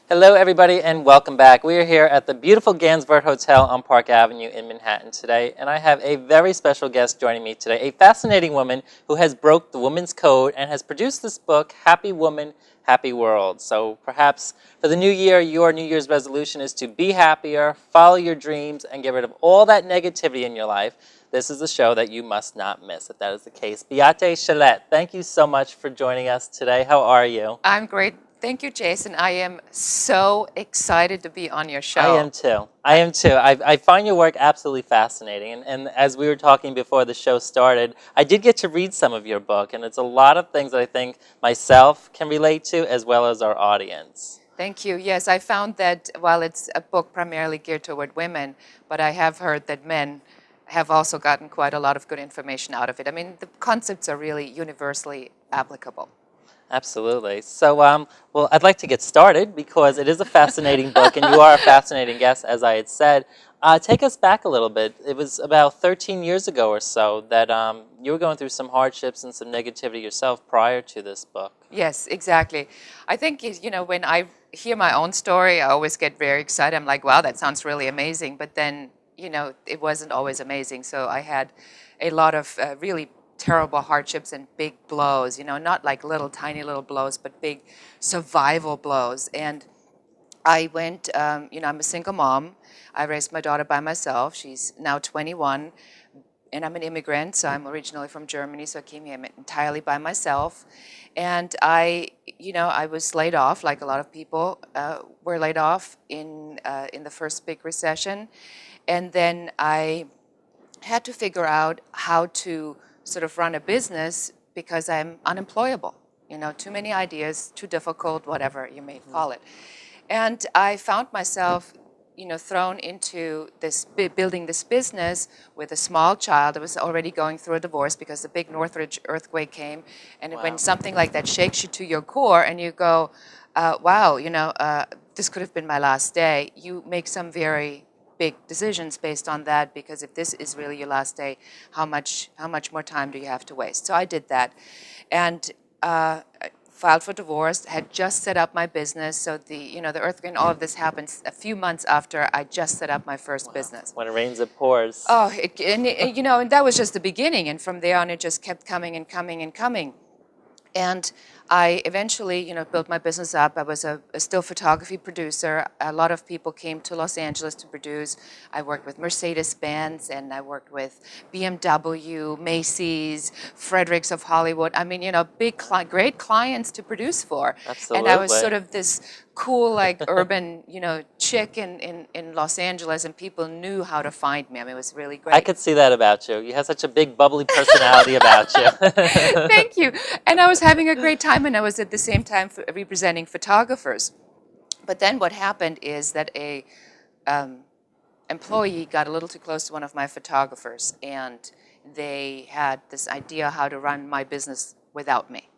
Hello, everybody, and welcome back. We are here at the beautiful Gansevoort Hotel on Park Avenue in Manhattan today, and I have a very special guest joining me today, a fascinating woman who has broke the woman's code and has produced this book, Happy Woman, Happy World. So perhaps for the new year, your New Year's resolution is to be happier, follow your dreams, and get rid of all that negativity in your life. This is a show that you must not miss, if that is the case. Beate Chelette, thank you so much for joining us today. How are you? I'm great. Thank you, Jason. I am so excited to be on your show. I am too. I find your work absolutely fascinating. And as we were talking before the show started, I did get to read some of your book, and it's a lot of things that I think myself can relate to as well as our audience. Thank you. Yes, I found that while it's a book primarily geared toward women, but I have heard that men have also gotten quite a lot of good information out of it. I mean, the concepts are really universally applicable. Absolutely. So, well, I'd like to get started because it is a fascinating book, and you are a fascinating guest, as I had said. Take us back a little bit. It was about 13 years ago or so that you were going through some hardships and some negativity yourself prior to this book. Yes, exactly. I think, when I hear my own story, I always get very excited. I'm like, wow, that sounds really amazing. But then, it wasn't always amazing. So I had a lot of really terrible hardships and big blows, not like tiny little blows, but big survival blows. And I went, I'm a single mom. I raised my daughter by myself. She's now 21, and I'm an immigrant, so I'm originally from Germany, so I came here entirely by myself. And I was laid off, like a lot of people were laid off in the first big recession. And then I had to figure out how to sort of run a business because I'm unemployable. Too many ideas, too difficult, whatever you may call it. And I found myself, thrown into this building this business with a small child. I was already going through a divorce because the big Northridge earthquake came. And Wow. when something like that shakes you to your core and you go, wow, this could have been my last day, you make some very big decisions based on that, because if this is really your last day, how much more time do you have to waste? So I did that, and filed for divorce. Had just set up my business. So the earthquake and all of this happened a few months after I just set up my first business. When it rains, it pours. Oh, and that was just the beginning, and from there on, it just kept coming and coming and coming. And I eventually, built my business up. I was a still photography producer. A lot of people came to Los Angeles to produce. I worked with Mercedes-Benz, and I worked with BMW, Macy's, Fredericks of Hollywood. I mean, great clients to produce for. Absolutely. And I was sort of this cool, like, urban, chick in Los Angeles, and people knew how to find me. I mean, it was really great. I could see that about you. You have such a big, bubbly personality about you. Thank you. And I was having a great time, and I was at the same time representing photographers. But then what happened is that a employee got a little too close to one of my photographers, and they had this idea how to run my business without me.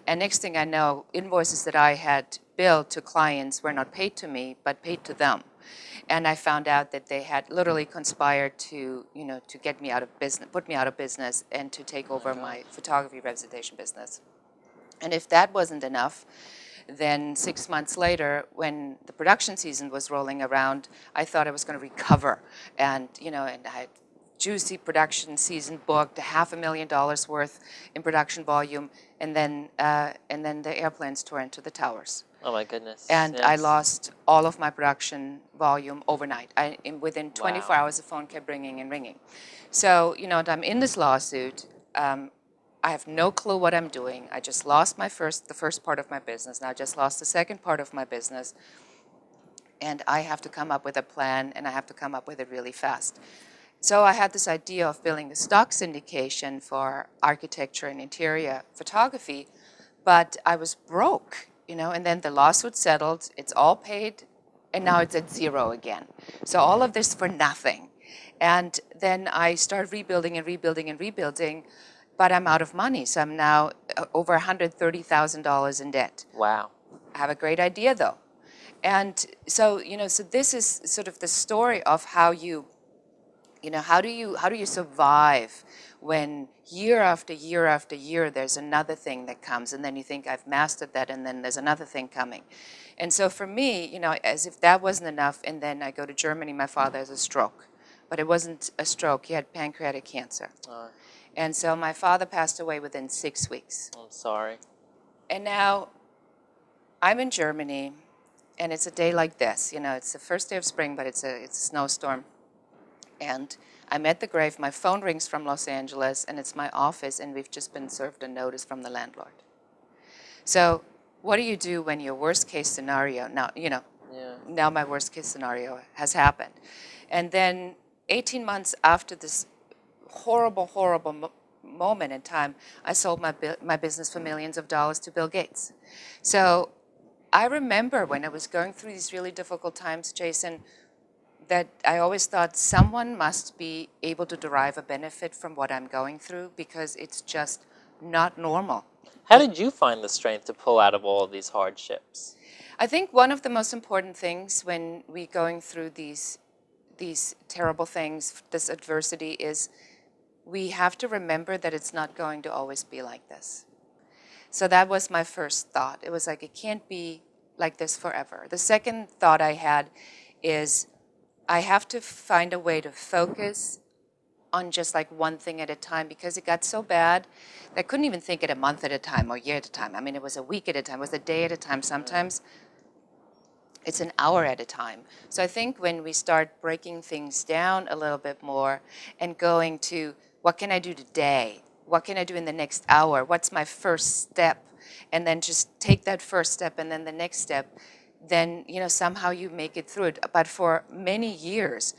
And next thing I know, invoices that I had billed to clients were not paid to me, but paid to them. And I found out that they had literally conspired to get me out of business, put me out of business, and to take over my photography representation business. And if that wasn't enough, then 6 months later, when the production season was rolling around, I thought I was going to recover. And I had juicy production season booked, $500,000 worth in production volume, and then the airplanes tore into the towers. Oh my goodness. And yes. I lost all of my production volume overnight. Within 24 Wow. hours, the phone kept ringing and ringing. So, I'm in this lawsuit. I have no clue what I'm doing. I just lost the first part of my business. Now I just lost the second part of my business. And I have to come up with a plan, and I have to come up with it really fast. So I had this idea of building a stock syndication for architecture and interior photography, but I was broke, and then the lawsuit settled, it's all paid, and now it's at zero again. So all of this for nothing. And then I started rebuilding and rebuilding and rebuilding, but I'm out of money. So I'm now over $130,000 in debt. Wow. I have a great idea, though. And so, so this is sort of the story of how do you survive when year after year after year there's another thing that comes, and then you think, I've mastered that, and then there's another thing coming. And so for me, as if that wasn't enough, and then I go to Germany, my father has a stroke. But it wasn't a stroke, he had pancreatic cancer. And so my father passed away within 6 weeks. I'm sorry. And now I'm in Germany, and it's a day like this. It's the first day of spring, but it's a snowstorm. And I'm at the grave. My phone rings from Los Angeles, and it's my office, and we've just been served a notice from the landlord. So what do you do when your worst case scenario, now my worst case scenario has happened? And then 18 months after this horrible, horrible moment in time, I sold my business for millions of dollars to Bill Gates. So I remember when I was going through these really difficult times, Jason, that I always thought someone must be able to derive a benefit from what I'm going through, because it's just not normal. How did you find the strength to pull out of all of these hardships? I think one of the most important things when we're going through these terrible things, this adversity, is we have to remember that it's not going to always be like this. So that was my first thought. It was like, it can't be like this forever. The second thought I had is, I have to find a way to focus on just like one thing at a time, because it got so bad that I couldn't even think it a month at a time or a year at a time. I mean, it was a week at a time, it was a day at a time. Sometimes it's an hour at a time. So I think when we start breaking things down a little bit more and going to, what can I do today? What can I do in the next hour? What's my first step? And then just take that first step and then the next step, then somehow you make it through it. But for many years,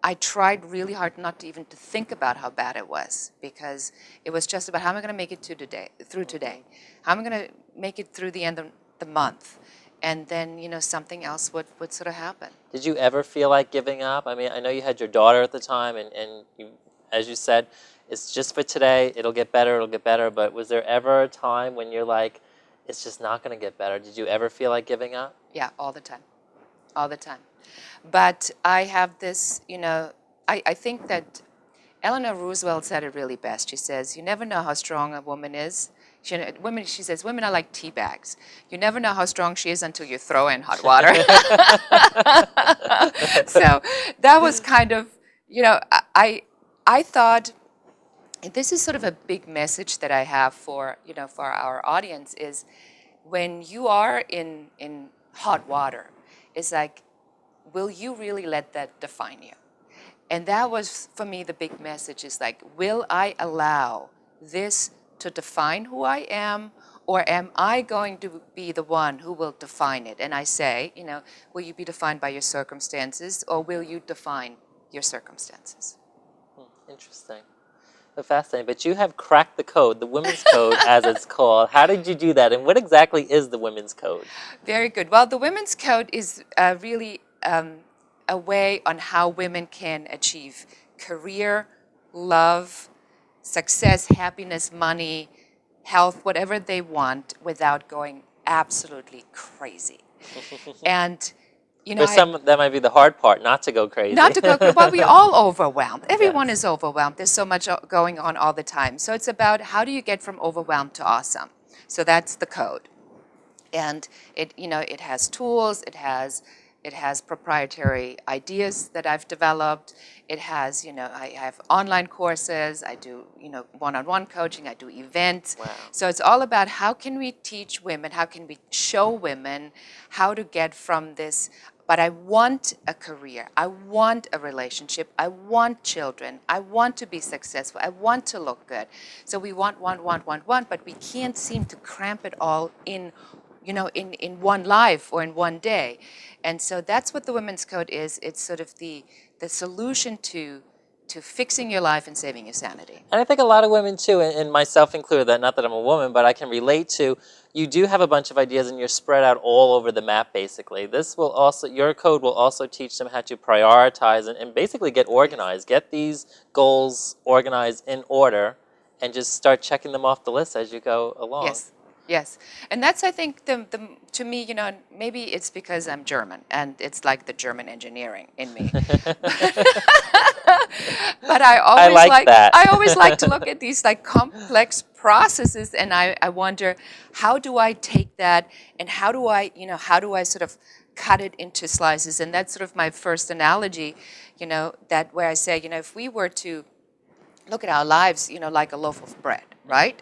I tried really hard not to even to think about how bad it was, because it was just about, how am I going to make it through today? How am I going to make it through the end of the month? And then, something else would sort of happen. Did you ever feel like giving up? I mean, I know you had your daughter at the time, and you, as you said, it's just for today, it'll get better, but was there ever a time when you're like, it's just not going to get better? Did you ever feel like giving up? Yeah, all the time. All the time. But I have this, I think that Eleanor Roosevelt said it really best. She says, you never know how strong a woman is. She says, women are like tea bags. You never know how strong she is until you throw in hot water. So that was kind of, I thought, and this is sort of a big message that I have for our audience, is when you are in hot water, it's like, will you really let that define you? And that was, for me, the big message is like, will I allow this to define who I am, or am I going to be the one who will define it? And I say, will you be defined by your circumstances, or will you define your circumstances? Interesting. So fascinating. But you have cracked the code, the women's code, as it's called. How did you do that? And what exactly is the women's code? Very good. Well, the women's code is really a way on how women can achieve career, love, success, happiness, money, health, whatever they want, without going absolutely crazy. And that might be the hard part, not to go crazy. Not to go crazy. Well, we're all overwhelmed. Everyone is overwhelmed. There's so much going on all the time. So it's about, how do you get from overwhelmed to awesome? So that's the code. And it has tools, it has proprietary ideas that I've developed. It has, I have online courses, I do, one-on-one coaching, I do events. Wow. So it's all about, how can we teach women, how can we show women how to get from this, but I want a career, I want a relationship, I want children, I want to be successful, I want to look good. So we want, but we can't seem to cramp it all in one life or in one day. And so that's what the Women's Code is. It's sort of the solution to fixing your life and saving your sanity. And I think a lot of women too, and myself included, that not that I'm a woman, but I can relate to, you do have a bunch of ideas and you're spread out all over the map basically. Your code will also teach them how to prioritize and basically get organized, get these goals organized in order, and just start checking them off the list as you go along. Yes. Yes, and that's, I think, to me, maybe it's because I'm German and it's like the German engineering in me. But I like that. I always like to look at these like complex processes, and I wonder, how do I take that and how do I sort of cut it into slices? And that's sort of my first analogy, that where I say, if we were to look at our lives, like a loaf of bread, right?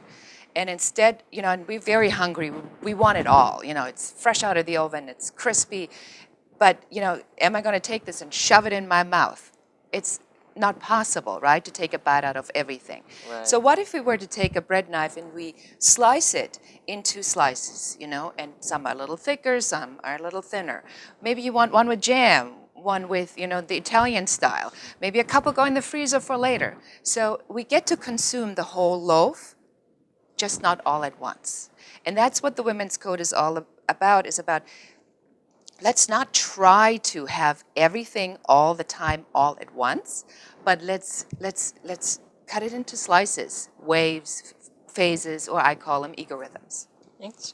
And instead, and we're very hungry. We want it all. It's fresh out of the oven. It's crispy. But, am I going to take this and shove it in my mouth? It's not possible, right, to take a bite out of everything. Right. So what if we were to take a bread knife and we slice it into slices, and some are a little thicker, some are a little thinner. Maybe you want one with jam, one with, the Italian style. Maybe a couple go in the freezer for later. So we get to consume the whole loaf, just not all at once. And that's what the Women's Code is all about, let's not try to have everything all the time, all at once, but let's cut it into slices, waves, phases, or I call them algorithms.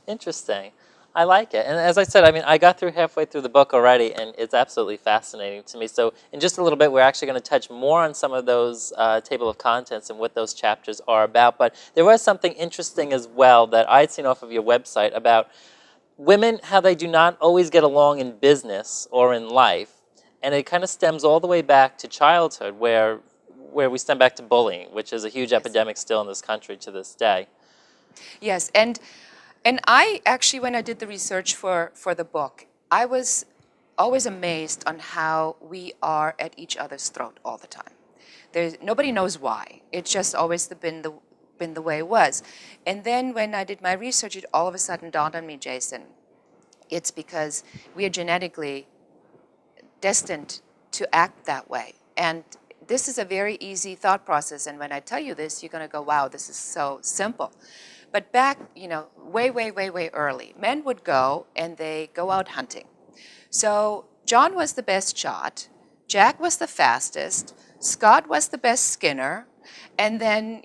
Interesting. I like it. And as I said, I mean, I got through halfway through the book already, and it's absolutely fascinating to me. So in just a little bit, we're actually going to touch more on some of those table of contents and what those chapters are about. But there was something interesting as well that I'd seen off of your website about women, how they do not always get along in business or in life. And it kind of stems all the way back to childhood, where we stem back to bullying, which is a huge epidemic still in this country to this day. Yes, and I actually, when I did the research for the book, I was always amazed on how we are at each other's throat all the time. Nobody knows why. It's just always been the way it was. And then when I did my research, it all of a sudden dawned on me, Jason, it's because we are genetically destined to act that way. And this is a very easy thought process. And when I tell you this, you're going to go, wow, this is so simple. But back, way early, men would go and they go out hunting. So John was the best shot, Jack was the fastest, Scott was the best skinner, and then,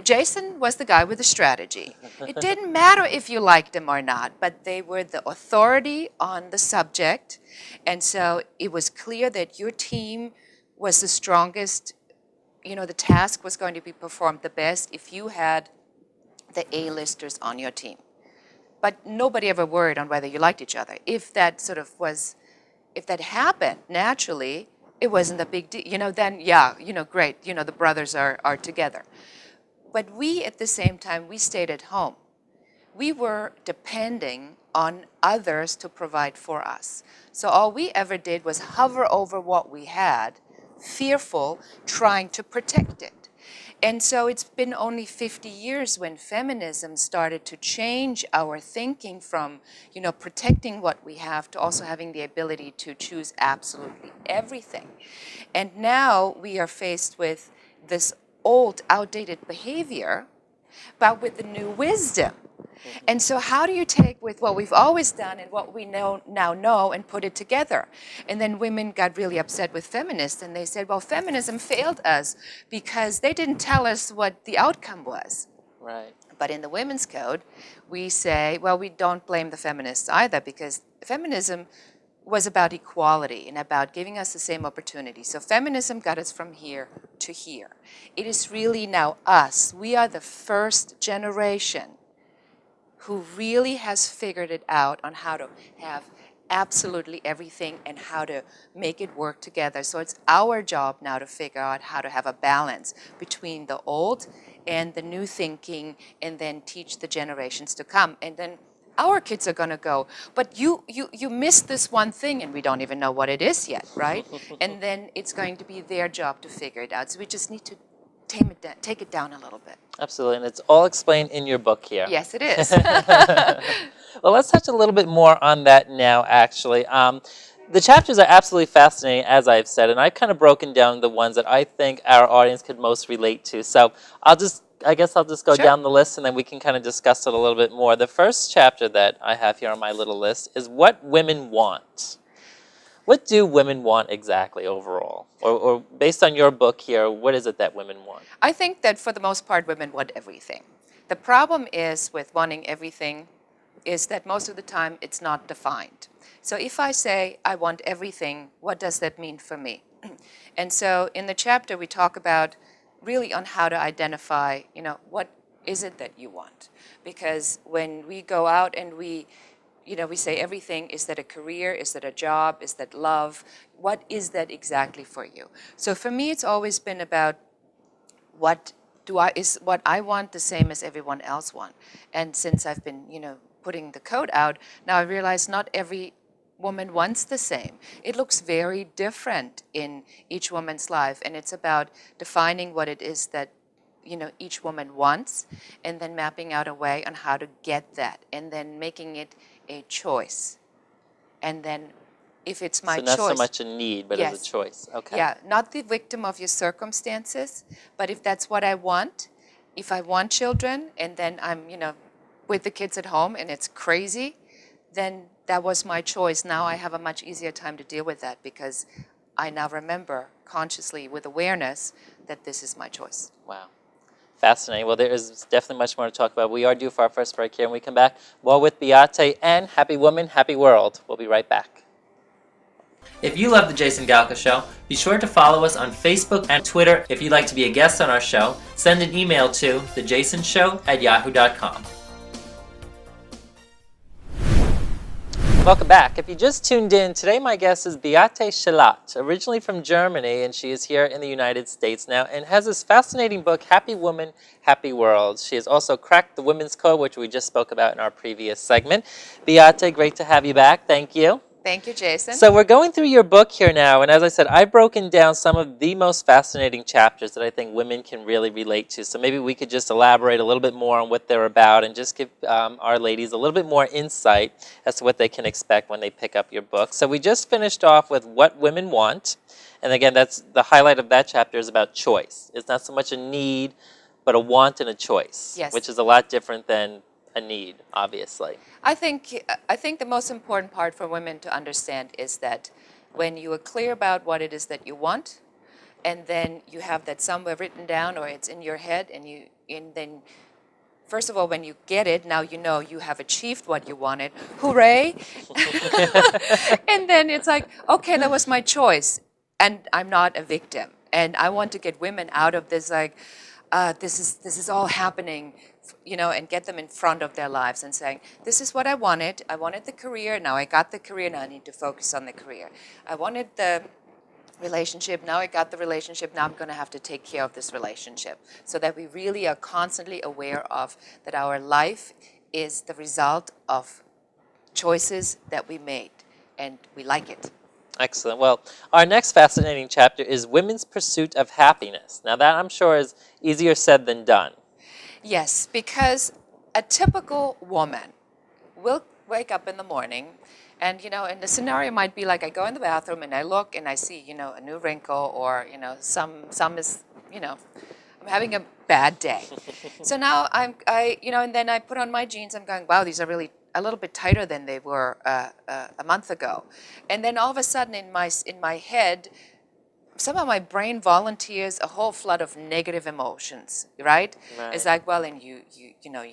Jason was the guy with the strategy. It didn't matter if you liked him or not, but they were the authority on the subject. And so it was clear that your team was the strongest, the task was going to be performed the best if you had the A-listers on your team. But nobody ever worried on whether you liked each other. If that happened naturally, it wasn't a big deal. Then, great, the brothers are together. But we, at the same time, we stayed at home. We were depending on others to provide for us. So all we ever did was hover over what we had, fearful, trying to protect it. And so it's been only 50 years when feminism started to change our thinking from, protecting what we have to also having the ability to choose absolutely everything. And now we are faced with this old, outdated behavior, but with the new wisdom. And so how do you take with what we've always done and what we now know and put it together? And then women got really upset with feminists, and they said, well, feminism failed us because they didn't tell us what the outcome was. Right. But in the Women's Code, we say, well, we don't blame the feminists either, because feminism was about equality and about giving us the same opportunity. So feminism got us from here to here. It is really now us. We are the first generation who really has figured it out on how to have absolutely everything and how to make it work together. So it's our job now to figure out how to have a balance between the old and the new thinking, and then teach the generations to come. And then our kids are going to go, but you missed this one thing, and we don't even know what it is yet, right? And then it's going to be their job to figure it out. So we just need to take it down a little bit. Absolutely, and it's all explained in your book here. Yes, it is. Well, let's touch a little bit more on that now, actually. The chapters are absolutely fascinating, as I've said, and I've kind of broken down the ones that I think our audience could most relate to. So I guess I'll just go Sure. down the list, and then we can kind of discuss it a little bit more. The first chapter that I have here on my little list is What Women Want. What do women want exactly overall? Or based on your book here, what is it that women want? I think that for the most part, women want everything. The problem is with wanting everything is that most of the time it's not defined. So if I say I want everything, what does that mean for me? And so in the chapter we talk about really on how to identify, what is it that you want? Because when we go out and we say everything, is that a career? Is that a job? Is that love? What is that exactly for you? So for me, it's always been about is what I want the same as everyone else want? And since I've been, putting the code out, now I realize not every woman wants the same. It looks very different in each woman's life, and it's about defining what it is that each woman wants, and then mapping out a way on how to get that, and then making it a choice. And then if it's my choice... So not so much a need, but yes, as a choice. Okay. Yeah, not the victim of your circumstances, but if that's what I want, if I want children, and then I'm, with the kids at home, and it's crazy, then that was my choice. Now I have a much easier time to deal with that because I now remember consciously with awareness that this is my choice. Wow. Fascinating. Well, there is definitely much more to talk about. We are due for our first break here. When we come back, more with Beate and Happy Woman, Happy World. We'll be right back. If you love The Jason Galka Show, be sure to follow us on Facebook and Twitter. If you'd like to be a guest on our show, send an email to thejasonshow@yahoo.com. Welcome back. If you just tuned in, today my guest is Beate Chelette, originally from Germany, and she is here in the United States now and has this fascinating book, Happy Woman, Happy World. She has also cracked the Women's Code, which we just spoke about in our previous segment. Beate, great to have you back. Thank you. Thank you, Jason. So we're going through your book here now, and as I said, I've broken down some of the most fascinating chapters that I think women can really relate to. So maybe we could just elaborate a little bit more on what they're about and just give our ladies a little bit more insight as to what they can expect when they pick up your book. So we just finished off with What Women Want, and again, that's the highlight of that chapter is about choice. It's not so much a need, but a want and a choice, yes, which is a lot different than a need, obviously. I think the most important part for women to understand is that when you are clear about what it is that you want, and then you have that somewhere written down or it's in your head, and then first of all, when you get it, now you know you have achieved what you wanted. Hooray! And then it's like, okay, that was my choice, and I'm not a victim. And I want to get women out of this, like, this is all happening, and get them in front of their lives and saying, this is what I wanted. I wanted the career. Now I got the career. Now I need to focus on the career. I wanted the relationship. Now I got the relationship. Now I'm going to have to take care of this relationship, so that we really are constantly aware of that our life is the result of choices that we made, and we like it. Excellent. Well, our next fascinating chapter is Women's Pursuit of Happiness. Now that I'm sure is easier said than done. Yes, because a typical woman will wake up in the morning and, and the scenario might be like I go in the bathroom and I look and I see, a new wrinkle or, some is, I'm having a bad day. So now and then I put on my jeans. I'm going, wow, these are really a little bit tighter than they were a month ago. And then all of a sudden in my head, somehow my brain volunteers a whole flood of negative emotions, right? It's like, well, and you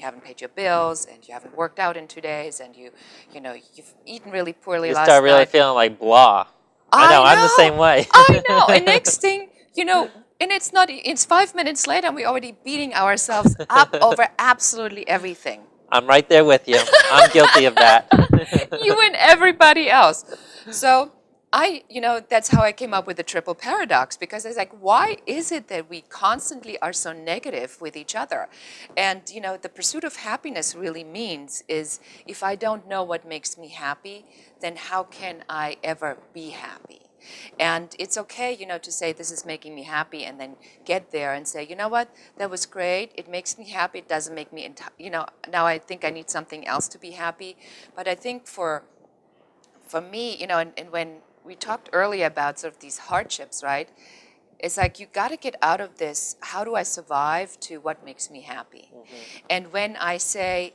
haven't paid your bills, and you haven't worked out in 2 days, and you've eaten really poorly last night. You start really feeling like blah. I know, I'm the same way. I know, and next thing, and it's 5 minutes later, and we're already beating ourselves up over absolutely everything. I'm right there with you. I'm guilty of that. You and everybody else. So that's how I came up with the triple paradox, because I was like, why is it that we constantly are so negative with each other? And, the pursuit of happiness really means is if I don't know what makes me happy, then how can I ever be happy? And it's okay, to say this is making me happy and then get there and say, you know what, that was great. It makes me happy. It doesn't make me, now I think I need something else to be happy. But I think for me, and when we talked earlier about sort of these hardships, right? It's like you got to get out of this, how do I survive, to what makes me happy? Mm-hmm. And when I say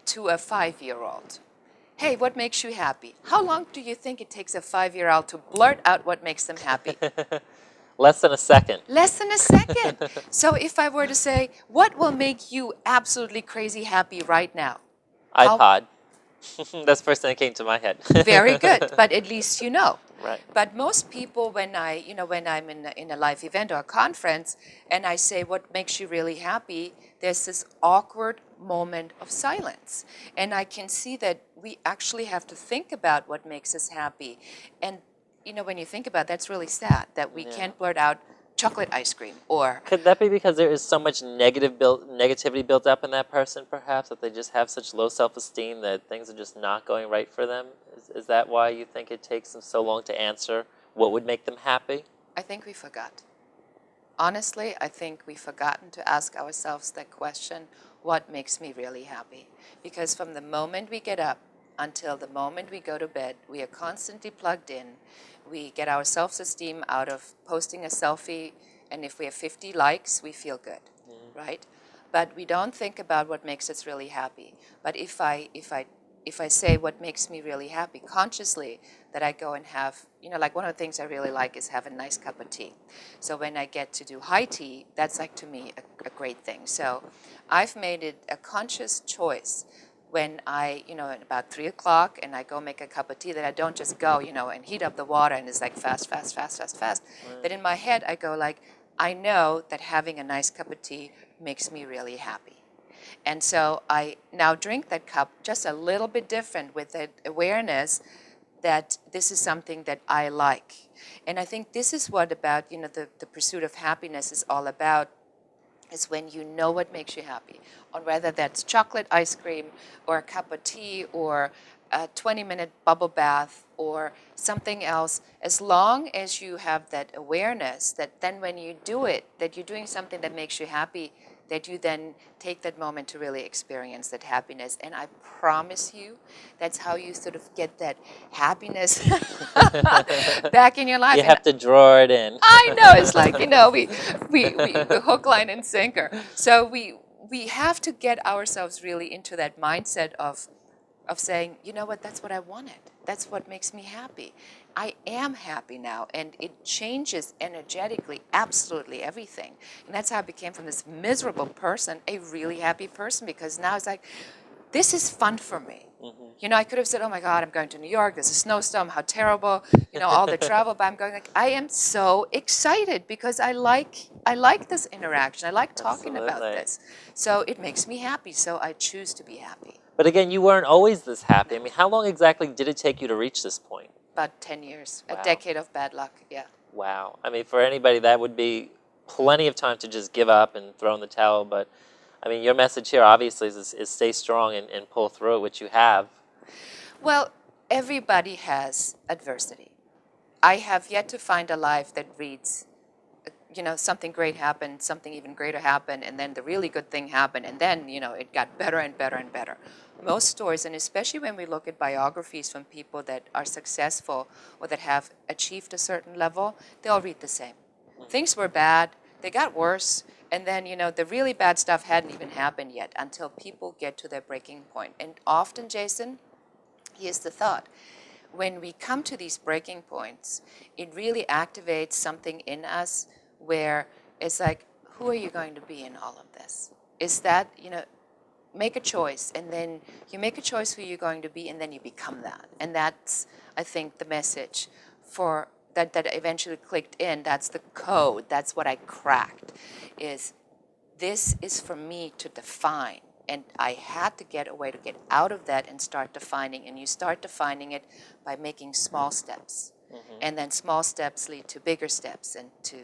to a 5-year-old, hey, what makes you happy? How long do you think it takes a 5-year-old to blurt out what makes them happy? Less than a second. Less than a second. So if I were to say, what will make you absolutely crazy happy right now? iPod. That's the first thing that came to my head. Very good, but at least you know. Right. But most people, when I'm in a live event or a conference, and I say, "What makes you really happy?" There's this awkward moment of silence, and I can see that we actually have to think about what makes us happy. And when you think about it, that's really sad that we can't blurt out chocolate ice cream or. Could that be because there is so much negativity built up in that person, perhaps, that they just have such low self-esteem that things are just not going right for them? Is that why you think it takes them so long to answer what would make them happy? I think we forgot. Honestly, I think we've forgotten to ask ourselves that question, what makes me really happy? Because from the moment we get up until the moment we go to bed, we are constantly plugged in. We get our self-esteem out of posting a selfie, and if we have 50 likes, we feel good, right? But we don't think about what makes us really happy. But if I say what makes me really happy consciously, that I go and have, like one of the things I really like is have a nice cup of tea. So when I get to do high tea, that's like to me a great thing. So I've made it a conscious choice when I, at about 3 o'clock and I go make a cup of tea, that I don't just go, and heat up the water and it's like fast. Right. That in my head I go like, I know that having a nice cup of tea makes me really happy. And so I now drink that cup just a little bit different with the awareness that this is something that I like. And I think this is what about, the pursuit of happiness is all about, is when you know what makes you happy. Or whether that's chocolate ice cream or a cup of tea or a 20-minute bubble bath or something else, as long as you have that awareness that then when you do it, that you're doing something that makes you happy, that you then take that moment to really experience that happiness. And I promise you, that's how you sort of get that happiness back in your life. You have to draw it in. I know, it's like, we hook, line, and sinker. So we have to get ourselves really into that mindset of saying, you know what, that's what I wanted. That's what makes me happy. I am happy now, and it changes energetically absolutely everything. And that's how I became, from this miserable person, a really happy person, because now it's like, this is fun for me. I could have said, oh my God, I'm going to New York, there's a snowstorm, how terrible, all the travel, but I'm going like, I am so excited because I like this interaction. I like talking about this. So it makes me happy, so I choose to be happy. But again, you weren't always this happy. I mean, how long exactly did it take you to reach this point? About 10 years, Wow. A decade of bad luck, yeah. Wow. I mean, for anybody, that would be plenty of time to just give up and throw in the towel. But, I mean, your message here obviously is stay strong and pull through it, which you have. Well, everybody has adversity. I have yet to find a life that reads, something great happened, something even greater happened, and then the really good thing happened, and then, it got better and better and better. Most stories, and especially when we look at biographies from people that are successful or that have achieved a certain level, they all read the same. Things were bad, they got worse, and then, the really bad stuff hadn't even happened yet until people get to their breaking point. And often, Jason, here's the thought. When we come to these breaking points, it really activates something in us where it's like, who are you going to be in all of this? Is that, make a choice, and then you make a choice who you're going to be, and then you become that. And that's, I think, the message for that eventually clicked in. That's the code. That's what I cracked, is this is for me to define. And I had to get a way to get out of that and start defining. And you start defining it by making small steps. And then small steps lead to bigger steps and to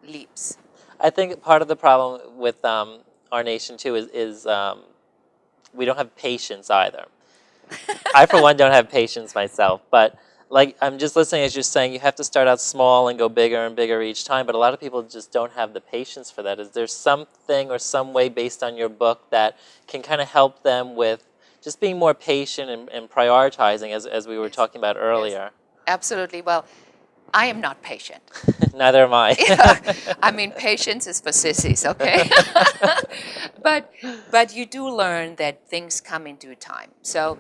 leaps. I think part of the problem with our nation, too, is we don't have patience either. I, for one, don't have patience myself. But like, I'm just listening as you're saying, you have to start out small and go bigger and bigger each time. But a lot of people just don't have the patience for that. Is there something or some way based on your book that can kind of help them with just being more patient and prioritizing, as we were talking about earlier? Yes. Absolutely. Well, I am not patient. Neither am I. I mean, patience is for sissies, okay? but you do learn that things come in due time. So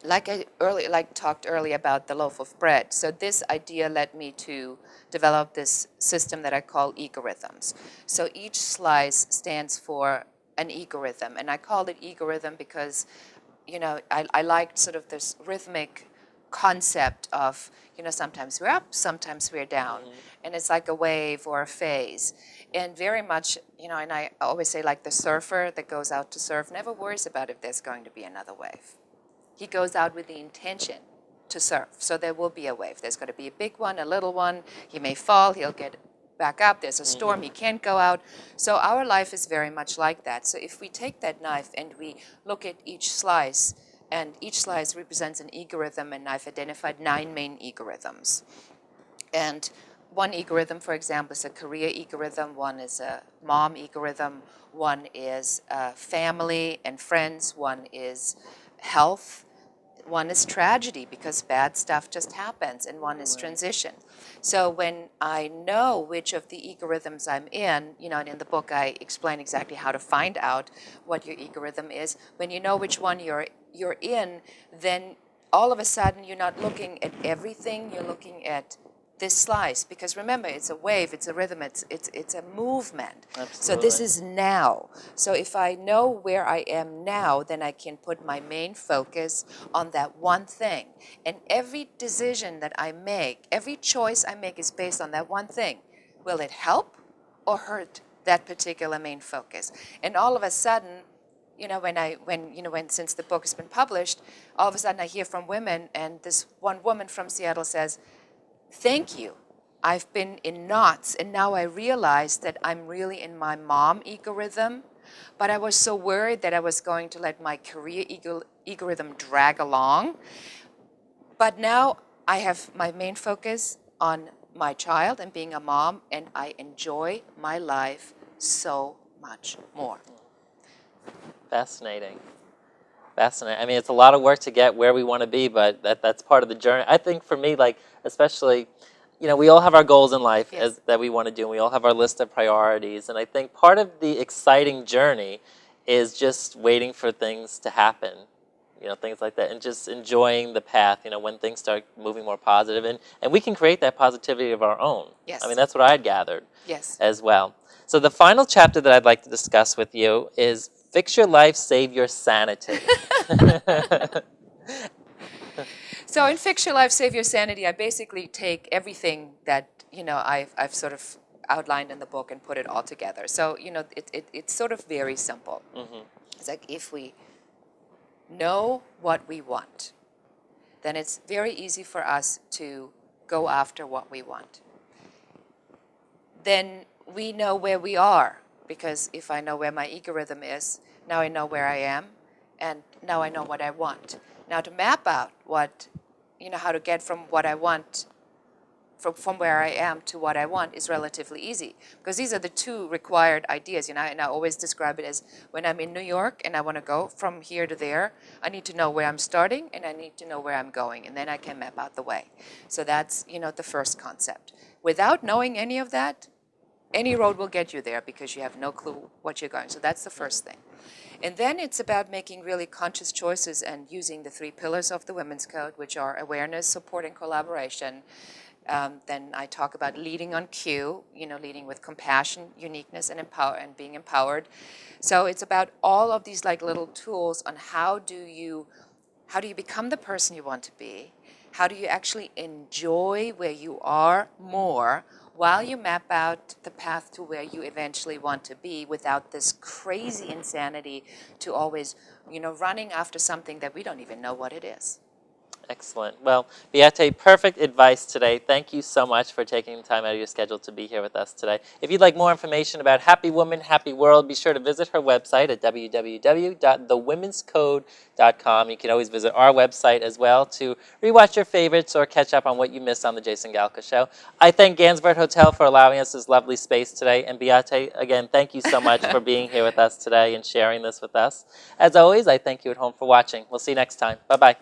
like talked earlier about the loaf of bread. So this idea led me to develop this system that I call egorythms. So each slice stands for an egorhythm, and I called it egorhythm because, I liked sort of this rhythmic concept of, sometimes we're up, sometimes we're down, and it's like a wave or a phase. And very much, and I always say, like the surfer that goes out to surf never worries about if there's going to be another wave. He goes out with the intention to surf. So there will be a wave. There's going to be a big one, a little one. He may fall. He'll get back up. There's a storm. He can't go out. So our life is very much like that. So if we take that knife and we look at each slice, and each slice represents an egorhythm, and I've identified 9 main egorhythms. And one egorhythm, for example, is a career egorhythm. One is a mom egorhythm. One is family and friends. One is health. One is tragedy because bad stuff just happens, and one is transition. So when I know which of the egorhythms I'm in, and in the book I explain exactly how to find out what your egorhythm is. When you know which one you're in, then all of a sudden you're not looking at everything, you're looking at this slice, because remember, it's a wave, it's a rhythm, it's a movement. Absolutely. So this is now. So if I know where I am now, then I can put my main focus on that one thing. And every decision that I make, every choice I make is based on that one thing. Will it help or hurt that particular main focus? And all of a sudden, since the book has been published, all of a sudden I hear from women, and this one woman from Seattle says, "Thank you. I've been in knots, and now I realize that I'm really in my mom egorhythm, but I was so worried that I was going to let my career egorhythm drag along. But now I have my main focus on my child and being a mom, and I enjoy my life so much more." Fascinating. Fascinating. I mean, it's a lot of work to get where we want to be, but that's part of the journey. I think for me, like, especially, we all have our goals in life. Yes. that we want to do, and we all have our list of priorities. And I think part of the exciting journey is just waiting for things to happen, things like that, and just enjoying the path, when things start moving more positive. And we can create that positivity of our own. Yes. I mean, that's what I'd gathered. Yes. As well. So the final chapter that I'd like to discuss with you is Fix Your Life, Save Your Sanity. So in Fix Your Life, Save Your Sanity, I basically take everything that, I've sort of outlined in the book and put it all together. So, it's sort of very simple. It's like if we know what we want, then it's very easy for us to go after what we want. Then we know where we are, because if I know where my egorhythm is, now I know where I am, and now I know what I want. Now to map out how to get from what I want, from where I am to what I want is relatively easy, because these are the two required ideas, and I always describe it as when I'm in New York and I want to go from here to there, I need to know where I'm starting and I need to know where I'm going, and then I can map out the way. So that's, the first concept. Without knowing any of that, any road will get you there because you have no clue what you're going. So that's the first thing. And then it's about making really conscious choices and using the 3 pillars of the Women's Code, which are awareness, support, and collaboration. Then I talk about leading on cue, leading with compassion, uniqueness, and being empowered. So it's about all of these like little tools on how do you become the person you want to be? How do you actually enjoy where you are more while you map out the path to where you eventually want to be, without this crazy insanity to always, running after something that we don't even know what it is. Excellent. Well, Beate, perfect advice today. Thank you so much for taking the time out of your schedule to be here with us today. If you'd like more information about Happy Woman, Happy World, be sure to visit her website at www.thewomenscode.com. You can always visit our website as well to rewatch your favorites or catch up on what you missed on the Jason Galka Show. I thank Gansford Hotel for allowing us this lovely space today. And Beate, again, thank you so much for being here with us today and sharing this with us. As always, I thank you at home for watching. We'll see you next time. Bye-bye.